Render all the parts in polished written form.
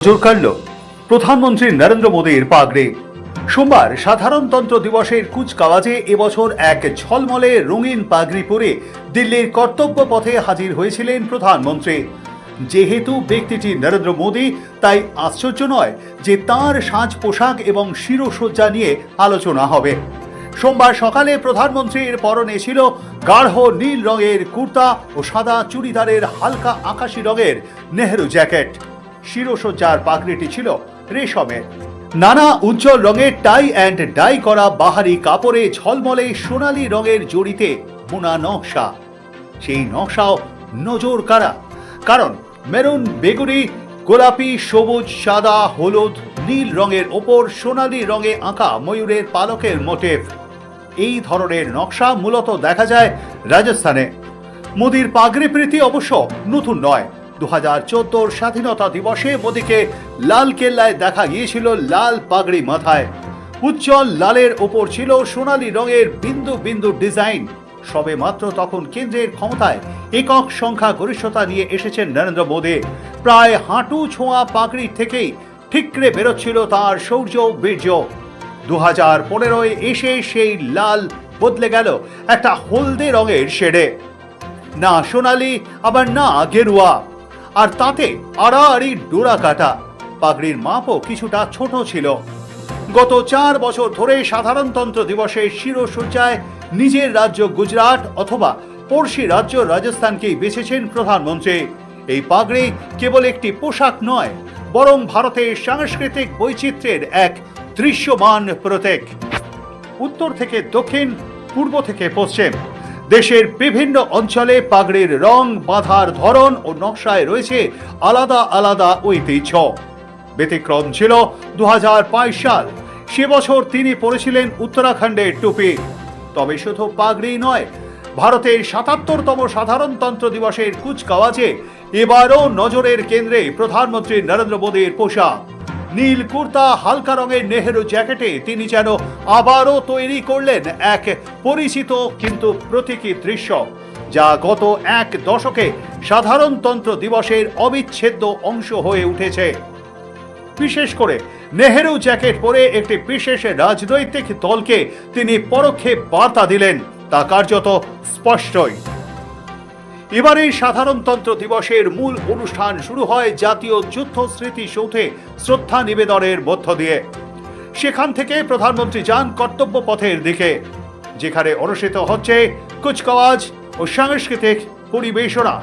নজর কাড়ল প্রধানমন্ত্রী নরেন্দ্র মোদীর পাগড়ি। সোমবার সাধারণতন্ত্র দিবসের কুচকাওয়াজে এবছর এক ঝলমলে রঙিন পাগড়ি পরে দিল্লির কর্তব্য পথে হাজির হয়েছিলেন প্রধানমন্ত্রী। যেহেতু ব্যক্তিটি নরেন্দ্র মোদী, তাই আশ্চর্য নয় যে তাঁর সাজ পোশাক এবং শিরোসজ্জা নিয়ে আলোচনা হবে। সোমবার সকালে প্রধানমন্ত্রীর পরনে ছিল গাঢ় নীল রঙের কুর্তা ও সাদা চুড়িদারের হালকা আকাশি রঙের নেহেরু জ্যাকেট। শিরোসজ্জার পাগড়িটি ছিল রেশমের। নানা উজ্জ্বল রঙের টাই অ্যান্ড ডাই করা বাহারি কাপড়ে ঝলমলে সোনালী রঙের জড়িতে বোনা নকশা। সেই নকশাও নজর কাড়া, কারণ মেরুন, বেগুনি, গোলাপি, সবুজ, সাদা, হলুদ, নীল রঙের ওপর সোনালী রঙে আঁকা ময়ূরের পালকের মোটিভ। এই ধরনের নকশা মূলত দেখা যায় রাজস্থানে। মোদীর পাগড়ি প্রীতি অবশ্য নতুন নয়। 2014 স্বাধীনতা দিবসে মোদীকে লাল কেল্লায় দেখা গিয়েছিল লাল পাগড়ি মাথায়। উজ্জ্বল লালের ওপর ছিল সোনালী রঙের বিন্দু বিন্দু ডিজাইন। সবে মাত্র তখন কেন্দ্রের ক্ষমতায় একক সংখ্যা গরিষ্ঠতা নিয়ে এসেছেন নরেন্দ্র মোদী। প্রায় হাঁটু ছোঁয়া পাগড়ি থেকেই ঠিকরে বেরোচ্ছিল তার শৌর্য বীর্য। 2015 এসে সেই লাল বদলে গেল একটা হলদে রঙের শেডে। না সোনালী, আবার না গেরুয়া, আর তাতে আড়াআড়ি ডোরা কাটা। পাগড়ির মাপও কিছুটা ছোট ছিল। গত 4 বছর ধরে সাধারণতন্ত্র দিবসের শিরোসজ্জায় নিজের রাজ্য গুজরাট অথবা পড়শি রাজ্য রাজস্থানকেই বেছেছেন প্রধানমন্ত্রী। এই পাগড়ি কেবল একটি পোশাক নয়, বরং ভারতের সাংস্কৃতিক বৈচিত্র্যের এক দৃশ্যমান প্রতীক। উত্তর থেকে দক্ষিণ, পূর্ব থেকে পশ্চিম, দেশের বিভিন্ন অঞ্চলে পাগড়ির রং, বাঁধার ধরন ও নকশায় রয়েছে আলাদা আলাদা ঐতিহ্য। ব্যতিক্রম ছিল 2022 সাল। সে বছর তিনি পরেছিলেন উত্তরাখণ্ডের টুপি। তবে শুধু পাগড়ি নয়, ভারতের 77তম সাধারণতন্ত্র দিবসের কুচকাওয়াজে এবারও নজরের কেন্দ্রে প্রধানমন্ত্রী নরেন্দ্র মোদীর পোশাক। নীল কুর্তা, হালকা রঙের নেহেরু জ্যাকেটে তিনি যেন আবারও তৈরি করলেন এক পরিচিত কিন্তু প্রতীকী দৃশ্য, যা গত 1 দশকে সাধারণতন্ত্র দিবসের অবিচ্ছেদ্য অংশ হয়ে উঠেছে। বিশেষ করে নেহেরু জ্যাকেট পরে একটি বিশেষ রাজনৈতিক দলকে তিনি পরোক্ষে বার্তা দিলেন, তা কার্যত স্পষ্টই। এবারের সাধারণতন্ত্র দিবসের মূল অনুষ্ঠান শুরু হয় জাতীয় যুদ্ধ স্মৃতিসৌধে শ্রদ্ধা নিবেদনের মধ্য দিয়ে। সেখান থেকে প্রধানমন্ত্রী যান কর্তব্য পথের দিকে, যেখানে অনুষ্ঠিত হচ্ছে কুচকাওয়াজ ও সাংস্কৃতিক পরিবেশনা।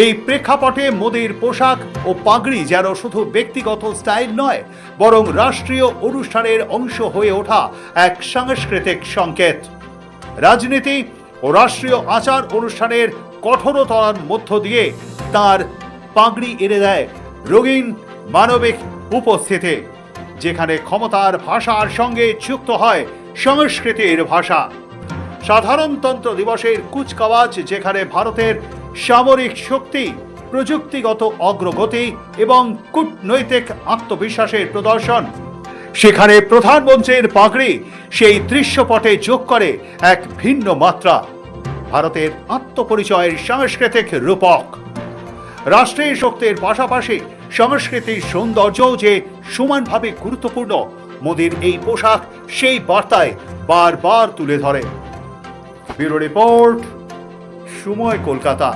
এই প্রেক্ষাপটে মোদীর পোশাক ও পাগড়ি যেন শুধু ব্যক্তিগত স্টাইল নয়, বরং রাষ্ট্রীয় অনুষ্ঠানের অংশ হয়ে ওঠা এক সাংস্কৃতিক সংকেত। রাজনীতি ও রাষ্ট্রীয় আচার অনুষ্ঠানের কঠোরতার মধ্য দিয়ে তার পাগড়ি এনে দেয় রঙিন মানবিক উপস্থিতি, যেখানে ক্ষমতার ভাষার সঙ্গে যুক্ত হয় সংস্কৃতির ভাষা। সাধারণতন্ত্র দিবসের কুচকাওয়াজ যেখানে ভারতের সামরিক শক্তি, প্রযুক্তিগত অগ্রগতি এবং কূটনৈতিক আত্মবিশ্বাসের প্রদর্শন, সেখানে প্রধানমন্ত্রীর পাগড়ি সেই দৃশ্যপটে যোগ করে এক ভিন্ন মাত্রা। ভারতের আত্মপরিচয়ের সাংস্কৃতিক রূপক। রাষ্ট্রের শক্তির পাশাপাশি সংস্কৃতির সৌন্দর্যও যে সমানভাবে গুরুত্বপূর্ণ, মোদীর এই পোশাক সেই বার্তায় বারবার তুলে ধরে। ব্যুরো রিপোর্ট, সময়, কলকাতা।